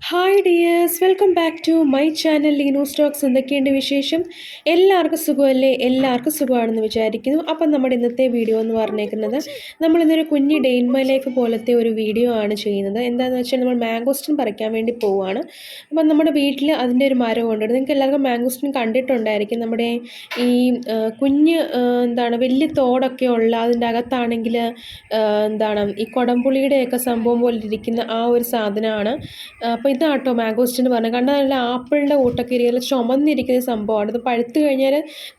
Hi dears, welcome back to my channel Leenu stocks. എന്തൊക്കെയുണ്ട് വിശേഷം? എല്ലാവർക്കും സുഖമല്ലേ? എല്ലാവർക്കും സുഖമാണെന്ന് വിചാരിക്കുന്നു. അപ്പം നമ്മുടെ ഇന്നത്തെ വീഡിയോ എന്ന് പറഞ്ഞേക്കുന്നത്, നമ്മളിന്നൊരു കുഞ്ഞ് ഡേ ഇൻ മൈ ലൈഫ് പോലത്തെ ഒരു വീഡിയോ ആണ് ചെയ്യുന്നത്. എന്താണെന്ന് വെച്ചാൽ നമ്മൾ മാംഗോസ്റ്റിൻ പറിക്കാൻ വേണ്ടി പോവുകയാണ്. അപ്പം നമ്മുടെ വീട്ടിൽ അതിൻ്റെ ഒരു മരമുണ്ട്. നിങ്ങൾക്ക് എല്ലാവർക്കും മാംഗോസ്റ്റിൻ കണ്ടിട്ടുണ്ടായിരിക്കും. നമ്മുടെ ഈ കുഞ്ഞ് വലിയ തോടൊക്കെ ഉള്ള അതിൻ്റെ അകത്താണെങ്കിൽ ഈ കുടംപുളിയുടെയൊക്കെ സംഭവം പോലെ ഇരിക്കുന്ന ആ ഒരു സാധനമാണ്. അപ്പോൾ ഇതാട്ടോ മാംഗോസ്റ്റിൻ എന്ന് പറഞ്ഞത്. കണ്ടാൽ നല്ല ആപ്പിളിൻ്റെ കൂട്ടൊക്കെ ഇരിക്കുന്ന ചുമന്നിരിക്കുന്ന സംഭവമാണ്. ഇത് പഴുത്ത് കഴിഞ്ഞാൽ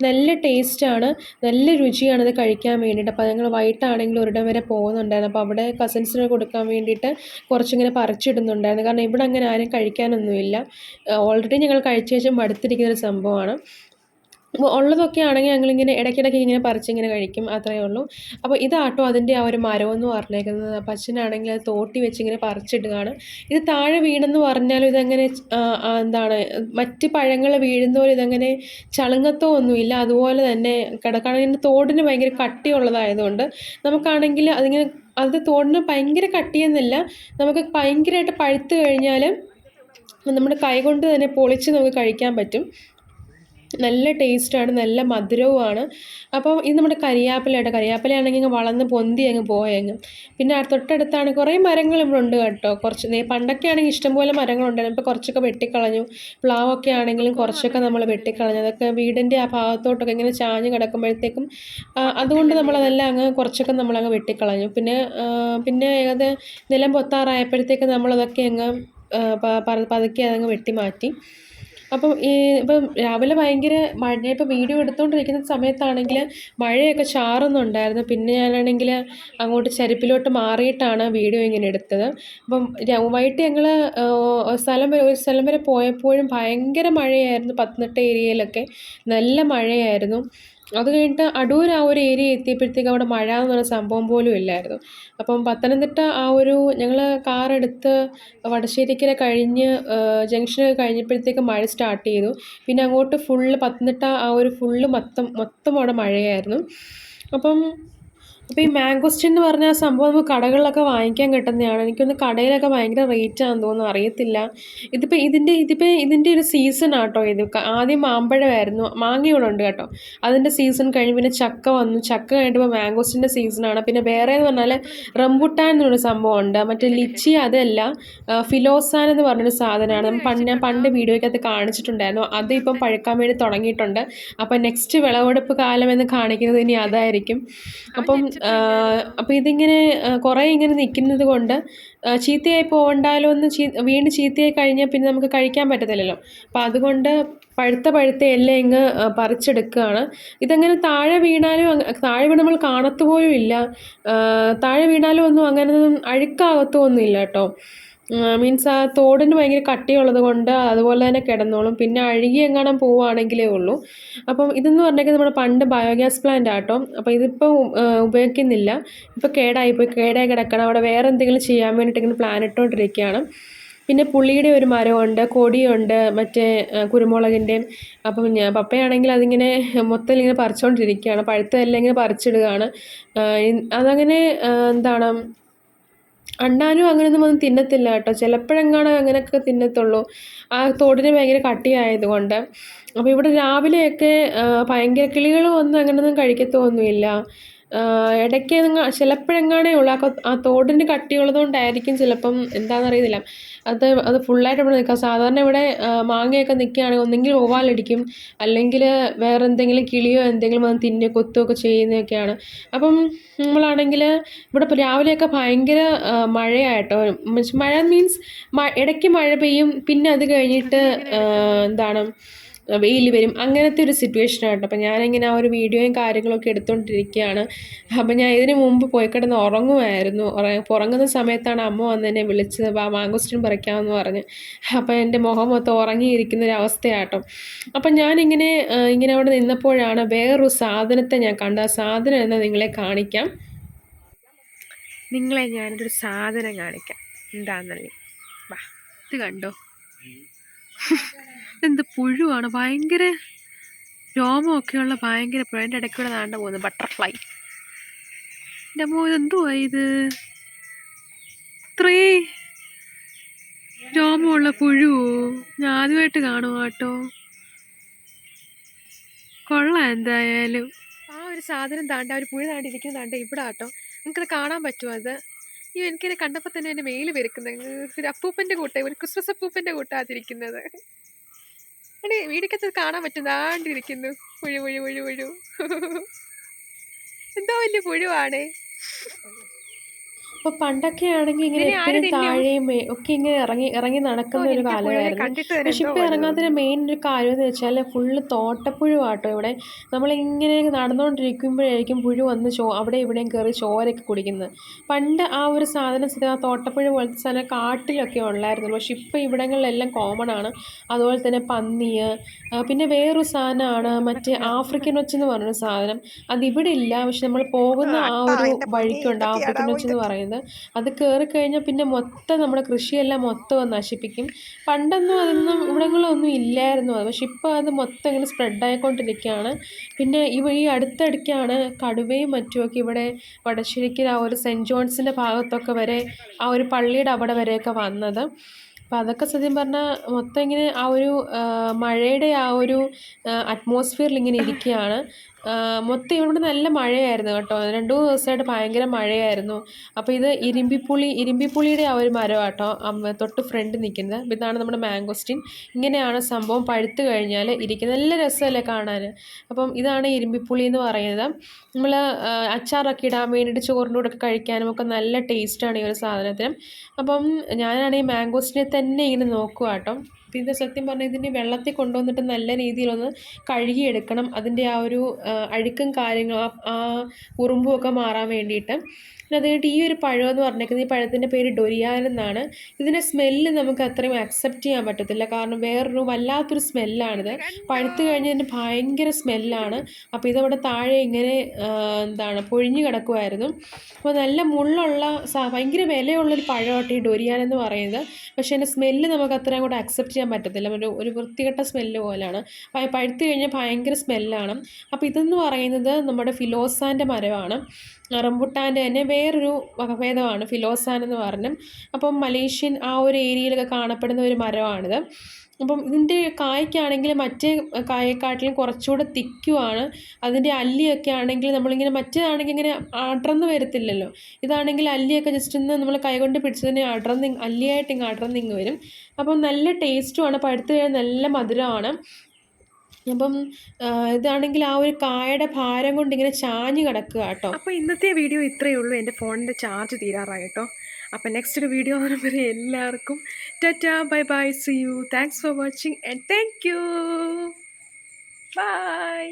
നല്ല ടേസ്റ്റാണ്, നല്ല രുചിയാണ് ഇത് കഴിക്കാൻ വേണ്ടിയിട്ട്. അപ്പോൾ ഞങ്ങൾ വൈകിട്ടാണെങ്കിൽ ഒരിടം വരെ പോകുന്നുണ്ടായിരുന്നു. അപ്പോൾ അവിടെ കസിൻസിന് കൊടുക്കാൻ വേണ്ടിയിട്ട് കുറച്ചിങ്ങനെ പറിച്ചിടുന്നുണ്ടായിരുന്നു. കാരണം ഇവിടെ അങ്ങനെ ആരും കഴിക്കാനൊന്നുമില്ല. ഓൾറെഡി ഞങ്ങൾ കഴിച്ച ശേഷം മടുത്തിരിക്കുന്ന ഒരു സംഭവമാണ്. അപ്പോൾ ഉള്ളതൊക്കെ ആണെങ്കിൽ ഞങ്ങളിങ്ങനെ ഇടയ്ക്കിടയ്ക്ക് ഇങ്ങനെ പറിച്ചിങ്ങനെ കഴിക്കും, അത്രയേ ഉള്ളൂ. അപ്പോൾ ഇതാട്ടോ അതിൻ്റെ ആ ഒരു മരമെന്ന് പറഞ്ഞേക്കുന്നത്. അപ്പോൾ അച്ഛനാണെങ്കിൽ അത് തോട്ടി വെച്ചിങ്ങനെ പറിച്ചിടുകയാണ്. ഇത് താഴെ വീണെന്ന് പറഞ്ഞാലും ഇതങ്ങനെ മറ്റ് പഴങ്ങൾ വീഴുന്ന പോലെ ഇതങ്ങനെ ചളുങ്ങത്തോ ഒന്നുമില്ല. അതുപോലെ തന്നെ കിടക്കുകയാണെങ്കിൽ തോടിന് ഭയങ്കര കട്ടിയുള്ളതായതുകൊണ്ട് നമുക്കാണെങ്കിൽ അത് തോടിന് ഭയങ്കര കട്ടിയെന്നല്ല, നമുക്ക് ഭയങ്കരമായിട്ട് പഴുത്ത് കഴിഞ്ഞാൽ നമ്മുടെ കൈ കൊണ്ട് തന്നെ പൊളിച്ച് നമുക്ക് കഴിക്കാൻ പറ്റും. നല്ല ടേസ്റ്റാണ്, നല്ല മധുരവുമാണ്. അപ്പം ഇത് നമ്മുടെ കരിയാപ്പിലയാണെങ്കിൽ വളർന്ന് പൊന്തി അങ്ങ് പോയങ്ങ്. പിന്നെ തൊട്ടടുത്താണ് കുറേ മരങ്ങൾ ഇവിടെ ഉണ്ട് കേട്ടോ. പണ്ടൊക്കെ ആണെങ്കിൽ ഇഷ്ടംപോലെ മരങ്ങളുണ്ടായിരുന്നു. ഇപ്പോൾ കുറച്ചൊക്കെ വെട്ടിക്കളഞ്ഞു. പ്ലാവൊക്കെ ആണെങ്കിലും കുറച്ചൊക്കെ നമ്മൾ വെട്ടിക്കളഞ്ഞു. അതൊക്കെ വീടിൻ്റെ ആ ഭാഗത്തോട്ടൊക്കെ ഇങ്ങനെ ചാഞ്ഞ് കിടക്കുമ്പോഴത്തേക്കും അതുകൊണ്ട് നമ്മളതെല്ലാം കുറച്ചൊക്കെ നമ്മളങ്ങ് വെട്ടിക്കളഞ്ഞു. പിന്നെ നിലം പൊത്താറായപ്പോഴത്തേക്ക് നമ്മളതൊക്കെ അങ്ങ് പതുക്കെ അതങ്ങ് വെട്ടി മാറ്റി. ഇപ്പം രാവിലെ ഭയങ്കര മഴ. ഇപ്പോൾ വീഡിയോ എടുത്തുകൊണ്ടിരിക്കുന്ന സമയത്താണെങ്കിൽ മഴയൊക്കെ ചാറുന്നുണ്ടായിരുന്നു. പിന്നെ ഞാനാണെങ്കിൽ അങ്ങോട്ട് ചെരുപ്പിലോട്ട് മാറിയിട്ടാണ് വീഡിയോ ഇങ്ങനെ എടുത്തത്. അപ്പം വൈകിട്ട് ഞങ്ങൾ ഒരു സ്ഥലം വരെ പോയപ്പോഴും ഭയങ്കര മഴയായിരുന്നു. പത്തനംതിട്ട ഏരിയയിലൊക്കെ നല്ല മഴയായിരുന്നു. അത് കഴിഞ്ഞിട്ട് അടൂർ ആ ഒരു ഏരിയ എത്തിയപ്പോഴത്തേക്ക് അവിടെ മഴ എന്ന് പറഞ്ഞ സംഭവം പോലും ഇല്ലായിരുന്നു. അപ്പം പത്തനംതിട്ട ഞങ്ങൾ കാറെടുത്ത് വടശ്ശേരിക്കര കഴിഞ്ഞ് ജംഗ്ഷനൊക്കെ കഴിഞ്ഞപ്പോഴത്തേക്ക് മഴ സ്റ്റാർട്ട് ചെയ്തു. പിന്നെ അങ്ങോട്ട് പത്തനംതിട്ട ആ ഒരു മൊത്തം അവിടെ മഴയായിരുന്നു. അപ്പോൾ ഈ മാംഗോസ്റ്റിൻ എന്ന് പറഞ്ഞ സംഭവം നമുക്ക് കടകളിലൊക്കെ വാങ്ങിക്കാൻ കിട്ടുന്നതാണ്. എനിക്കൊന്ന് കടയിലൊക്കെ ഭയങ്കര റേറ്റാണെന്ന് തോന്നുന്നു, അറിയത്തില്ല. ഇതിൻ്റെ ഒരു സീസൺ ആട്ടോ ഇത്. ആദ്യം മാമ്പഴമായിരുന്നു, മാങ്ങയോടുണ്ട് കേട്ടോ. അതിൻ്റെ സീസൺ കഴിഞ്ഞ് പിന്നെ ചക്ക വന്നു. ചക്ക കഴിഞ്ഞിപ്പോൾ മാംഗോസ്റ്റിൻ്റെ സീസണാണ്. പിന്നെ വേറെ എന്ന് പറഞ്ഞാൽ റംബുട്ടാൻ എന്നൊരു സംഭവമുണ്ട്. മറ്റേ ലിച്ചി അതല്ല, ഫിലോസാൻ എന്ന് പറഞ്ഞൊരു സാധനമാണ്. ഞാൻ പണ്ട് വീഡിയോയ്ക്കകത്ത് കാണിച്ചിട്ടുണ്ടായിരുന്നു. അത് ഇപ്പം പഴുക്കാൻ വേണ്ടി തുടങ്ങിയിട്ടുണ്ട്. അപ്പം നെക്സ്റ്റ് വിളവെടുപ്പ് കാലം എന്ന് കാണിക്കുന്നത് ഇനി അതായിരിക്കും. അപ്പം ഇതിങ്ങനെ കുറേ ഇങ്ങനെ നിൽക്കുന്നത് കൊണ്ട് ചീത്തയായി പോകണ്ടാലോ എന്ന് വീണ്ടും ചീത്തയായി കഴിഞ്ഞാൽ പിന്നെ നമുക്ക് കഴിക്കാൻ പറ്റത്തില്ലല്ലോ. അപ്പം അതുകൊണ്ട് പഴുത്ത എല്ലാം ഇങ്ങ് പറിച്ചെടുക്കുകയാണ്. ഇതങ്ങനെ താഴെ വീണ് നമ്മൾ കാണത്തുപോലും ഇല്ല. താഴെ വീണാലും ഒന്നും അങ്ങനെയൊന്നും അഴുക്കാകത്തൊന്നും ഇല്ല കേട്ടോ. മീൻസ് ആ തോടിന് ഭയങ്കര കട്ടിയുള്ളത് കൊണ്ട് അതുപോലെ തന്നെ കിടന്നോളും. പിന്നെ അഴുകി എങ്ങാനും പോവുകയാണെങ്കിലേ ഉള്ളൂ. അപ്പം ഇതെന്ന് പറഞ്ഞാൽ നമ്മുടെ പണ്ട് ബയോഗ്യാസ് പ്ലാന്റ് ആട്ടോ. അപ്പോൾ ഇതിപ്പോൾ ഉപയോഗിക്കുന്നില്ല. ഇപ്പോൾ കേടായി കിടക്കണം. അവിടെ വേറെ എന്തെങ്കിലും ചെയ്യാൻ വേണ്ടിയിട്ട് ഇങ്ങനെ പ്ലാൻ ഇട്ടുകൊണ്ടിരിക്കുകയാണ്. പിന്നെ പുളിയുടെ ഒരു മരമുണ്ട്, കൊടിയുണ്ട്, മറ്റേ കുരുമുളകിൻ്റെയും. അപ്പം പപ്പയാണെങ്കിൽ അതിങ്ങനെ മൊത്തം ഇങ്ങനെ പറിച്ചുകൊണ്ടിരിക്കുകയാണ്. പഴുത്തതെല്ലാം ഇങ്ങനെ പറിച്ചിടുകയാണ്. അതങ്ങനെ അണ്ണാനും അങ്ങനെയൊന്നും ഒന്നും തിന്നത്തില്ല കേട്ടോ. ചിലപ്പോഴെങ്ങാനും അങ്ങനെയൊക്കെ തിന്നത്തുള്ളൂ, ആ തോടിന് ഭയങ്കര കട്ടിയായതുകൊണ്ട്. അപ്പോൾ ഇവിടെ രാവിലെയൊക്കെ ഭയങ്കര കിളികളും ഒന്നും അങ്ങനെയൊന്നും കഴിക്കത്തൊന്നുമില്ല. ഇടയ്ക്ക് ചിലപ്പോഴെങ്ങാനേ ഉള്ളൂ. ആ തോടിന് കട്ടിയുള്ളത് കൊണ്ടായിരിക്കും ചിലപ്പം, എന്താണെന്നറിയത്തില്ല, അത് ഫുള്ളായിട്ട് ഇവിടെ നിൽക്കാം. സാധാരണ ഇവിടെ മാങ്ങയൊക്കെ നിൽക്കുകയാണെങ്കിൽ ഒന്നെങ്കിൽ ഓവാലടിക്കും, അല്ലെങ്കിൽ വേറെ എന്തെങ്കിലും കിളിയോ എന്തെങ്കിലും വന്ന് കൊത്തുകയൊക്കെ ചെയ്യുന്നതൊക്കെയാണ്. അപ്പം നമ്മളാണെങ്കിൽ ഇവിടെ ഇപ്പോൾ രാവിലെയൊക്കെ ഭയങ്കര മഴയായിട്ടോ. മഴ മീൻസ് ഇടയ്ക്ക് മഴ പെയ്യും, പിന്നെ അത് കഴിഞ്ഞിട്ട് വെയിൽ വരും. അങ്ങനത്തെ ഒരു സിറ്റുവേഷനായിട്ടോ. അപ്പം ഞാനിങ്ങനെ ആ ഒരു വീഡിയോയും കാര്യങ്ങളൊക്കെ എടുത്തുകൊണ്ടിരിക്കുകയാണ്. അപ്പം ഞാൻ ഇതിന് മുമ്പ് പോയി കിടന്ന് ഉറങ്ങുമായിരുന്നു. ഉറങ്ങുന്ന സമയത്താണ് അമ്മ വന്ന് എന്നെ വിളിച്ചത്, മാംഗോസ്റ്റിൻ പറിക്കാമെന്ന് പറഞ്ഞ്. അപ്പം എൻ്റെ മുഖം മൊത്തം ഉറങ്ങിയിരിക്കുന്നൊരവസ്ഥയാട്ടോ. അപ്പം ഞാനിങ്ങനെ അവിടെ നിന്നപ്പോഴാണ് വേറൊരു സാധനത്തെ ഞാൻ കണ്ടത്. ആ സാധനം എന്ന് നിങ്ങളെ കാണിക്കാം. ഞാനൊരു സാധനം കാണിക്കാം. എന്താണെന്നല്ലേ, വാ, ഇത് കണ്ടോ? എന്ത് പുഴുവാണ്, ഭയങ്കര രോമമൊക്കെയുള്ള ഭയങ്കര പുഴു. എൻ്റെ ഇടയ്ക്കൂടെ താണ്ട പോകുന്നു ബട്ടർഫ്ലൈ. എൻ്റെ അമ്മോ, ഇതെന്തുവാ ഇത്? രോമമുള്ള പുഴുവോ? ഞാൻ ആദ്യമായിട്ട് കാണുക കേട്ടോ. കൊള്ളാം എന്തായാലും. ആ ഒരു സാധനം താണ്ട, ഒരു പുഴു താണ്ടിരിക്കുന്ന താണ്ട ഇവിടെ കേട്ടോ. നിങ്ങൾക്കത് കാണാൻ പറ്റുമോ? അത് എനിക്കിത് കണ്ടപ്പോൾ തന്നെ എൻ്റെ മേല് പെരുക്കുന്നത്. ഒരു അപ്പൂപ്പൻ്റെ കൂട്ടം, ഒരു ക്രിസ്മസ് അപ്പൂപ്പൻ്റെ കൂട്ടാതിരിക്കുന്നത്. എടേ വീടിക്കകത്ത് കാണാൻ പറ്റും, താണ്ടിരിക്കുന്നു പുഴു പുഴു പുഴു പുഴു. എന്തോ വലിയ പുഴുവാണേ. അപ്പോൾ പണ്ടൊക്കെ ആണെങ്കിൽ ഇങ്ങനെ എപ്പോഴും താഴെയും ഒക്കെ ഇങ്ങനെ ഇറങ്ങി നടക്കുന്ന ഒരു കാലമായിരുന്നു. പക്ഷെ ഇപ്പോൾ ഇറങ്ങാത്തതിന് മെയിൻ ഒരു കാര്യം എന്ന് വെച്ചാൽ ഫുള്ള് തോട്ടപ്പുഴുവാട്ടോ ഇവിടെ. നമ്മളിങ്ങനെ നടന്നുകൊണ്ടിരിക്കുമ്പോഴായിരിക്കും പുഴു വന്ന് അവിടെ ഇവിടെയും കയറി ചോരയൊക്കെ കുടിക്കുന്നത്. പണ്ട് ആ ഒരു സാധനം തോട്ടപ്പുഴു പോലത്തെ സാധനം കാട്ടിലൊക്കെ ഉള്ളായിരുന്നു. പക്ഷെ ഇപ്പോൾ ഇവിടങ്ങളിലെല്ലാം കോമൺ ആണ്. അതുപോലെ തന്നെ പന്നി, പിന്നെ വേറൊരു സാധനമാണ് മറ്റേ ആഫ്രിക്കൻ ഒച്ചെന്ന് പറഞ്ഞൊരു സാധനം. അതിവിടെ ഇല്ല, പക്ഷെ നമ്മൾ പോകുന്ന ആ ഒരു വഴിക്കുണ്ട് ആഫ്രിക്കൻ ഒച്ച എന്ന് പറയുന്നത്. അത് കയറിക്കഴിഞ്ഞാൽ പിന്നെ മൊത്തം നമ്മുടെ കൃഷിയെല്ലാം മൊത്തം നശിപ്പിക്കും. പണ്ടൊന്നും അതൊന്നും ഇവിടങ്ങളൊന്നും ഇല്ലായിരുന്നു അത്, പക്ഷെ ഇപ്പോൾ അത് മൊത്തം ഇങ്ങനെ സ്പ്രെഡായിക്കൊണ്ടിരിക്കുകയാണ്. പിന്നെ ഈ അടുത്തിടയ്ക്കാണ് കടുവയും മറ്റുമൊക്കെ ഇവിടെ വടശ്ശേരിക്കൽ ആ ഒരു സെൻറ്റ് ജോൺസിൻ്റെ ഭാഗത്തൊക്കെ വരെ ആ ഒരു പള്ളിയുടെ അവിടെ വരെയൊക്കെ വന്നത്. അപ്പോൾ അതൊക്കെ സത്യം പറഞ്ഞാൽ മൊത്തം ഇങ്ങനെ ആ ഒരു മഴയുടെ ആ ഒരു അറ്റ്മോസ്ഫിയറിൽ ഇങ്ങനെ ഇരിക്കുകയാണ്. മൊത്തം ഇവിടെ നല്ല മഴയായിരുന്നു കേട്ടോ. 2-3 ദിവസമായിട്ട് ഭയങ്കര മഴയായിരുന്നു. അപ്പോൾ ഇത് ഇരുമ്പിപ്പുളിയുടെ ആ ഒരു മരം കേട്ടോ തൊട്ട് ഫ്രണ്ട് നിൽക്കുന്നത്. ഇതാണ് നമ്മുടെ മാംഗോസ്റ്റിൻ. ഇങ്ങനെയാണ് സംഭവം പഴുത്ത് കഴിഞ്ഞാൽ ഇരിക്കുന്നത്. നല്ല രസമല്ലേ കാണാൻ. അപ്പം ഇതാണ് ഇരുമ്പിപ്പുളി എന്ന് പറയുന്നത്. നമ്മൾ അച്ചാറൊക്കെ ഇടാൻ വേണ്ടിയിട്ട് ചോറിൻ്റെ കൂടെ ഒക്കെ കഴിക്കാനും ഒക്കെ നല്ല ടേസ്റ്റാണ് ഈ ഒരു സാധനത്തിന്. അപ്പം ഞാനാണെങ്കിൽ മാംഗോസ്റ്റിനെ തന്നെ ഇങ്ങനെ നോക്കുക കേട്ടോ. അപ്പോൾ ഇത് സത്യം പറഞ്ഞാൽ ഇതിൻ്റെ വെള്ളത്തിൽ കൊണ്ടുവന്നിട്ട് നല്ല രീതിയിലൊന്ന് കഴുകിയെടുക്കണം. അതിൻ്റെ ആ ഒരു അഴുക്കും കാര്യങ്ങളും ആ ഉറുമ്പും ഒക്കെ മാറാൻ വേണ്ടിയിട്ട്. പിന്നെ അത് കഴിഞ്ഞിട്ട് ഈ ഒരു പഴം എന്ന് പറഞ്ഞേക്കുന്നത്, ഈ പഴത്തിൻ്റെ പേര് ഡൊരിയാൻ എന്നാണ്. ഇതിൻ്റെ സ്മെല്ല് നമുക്ക് അത്രയും അക്സെപ്റ്റ് ചെയ്യാൻ പറ്റത്തില്ല, കാരണം വേറൊരു വല്ലാത്തൊരു സ്മെല്ലാണിത്. പഴുത്ത് കഴിഞ്ഞതിന് ഭയങ്കര സ്മെല്ലാണ്. അപ്പോൾ ഇതവിടെ താഴെ ഇങ്ങനെ പൊഴിഞ്ഞു കിടക്കുമായിരുന്നു. അപ്പോൾ നല്ല മുള്ളുള്ള ഭയങ്കര വിലയുള്ളൊരു പഴമായിട്ട് ഈ ഡൊരിയാൻ എന്ന് പറയുന്നത്. പക്ഷേ അതിൻ്റെ സ്മെല്ല് നമുക്ക് അത്രയും കൂടെ അക്സെപ്റ്റ് ചെയ്യാൻ പറ്റത്തില്ല. ഒരു വൃത്തികെട്ട സ്മെല്ല് പോലെയാണ്. പഴുത്ത് കഴിഞ്ഞാൽ ഭയങ്കര സ്മെല്ലാണ്. അപ്പോൾ ഇതെന്ന് പറയുന്നത് നമ്മുടെ ഫിലോസാൻ്റെ മരമാണ്. റംബുട്ടാൻ്റെ തന്നെ വേറൊരു വകഭേദമാണ് ഫിലോസാൻ എന്ന് പറഞ്ഞ്. അപ്പം മലേഷ്യൻ ആ ഒരു ഏരിയയിലൊക്കെ കാണപ്പെടുന്ന ഒരു മരമാണിത്. അപ്പം ഇതിൻ്റെ കായ്ക്കാണെങ്കിൽ മറ്റേ കായക്കാട്ടിലും കുറച്ചുകൂടെ തിക്കുമാണ്. അതിൻ്റെ അല്ലിയൊക്കെ ആണെങ്കിൽ നമ്മളിങ്ങനെ മറ്റേതാണെങ്കിൽ ഇങ്ങനെ അടർന്ന് വരത്തില്ലല്ലോ. ഇതാണെങ്കിൽ അല്ലിയൊക്കെ ജസ്റ്റ് ഒന്ന് നമ്മൾ കൈകൊണ്ട് പിടിച്ചതിന് അല്ലിയായിട്ട് ഇങ്ങ് അടർന്നിങ്ങ് വരും. അപ്പം നല്ല ടേസ്റ്റുമാണ്. പഴുത്ത് കഴിഞ്ഞാൽ നല്ല മധുരമാണ്. അപ്പം ഇതാണെങ്കിൽ ആ ഒരു കായയുടെ ഭാരം കൊണ്ട് ഇങ്ങനെ ചാഞ്ഞ് കിടക്കുക കേട്ടോ. അപ്പോൾ ഇന്നത്തെ വീഡിയോ ഇത്രയേ ഉള്ളൂ. എൻ്റെ ഫോണിൻ്റെ ചാർജ് തീരാറായി കേട്ടോ. അപ്പോൾ നെക്സ്റ്റ് ഒരു വീഡിയോ വരെ എല്ലാവർക്കും tata, bye bye, see you, thanks for watching and thank you, by.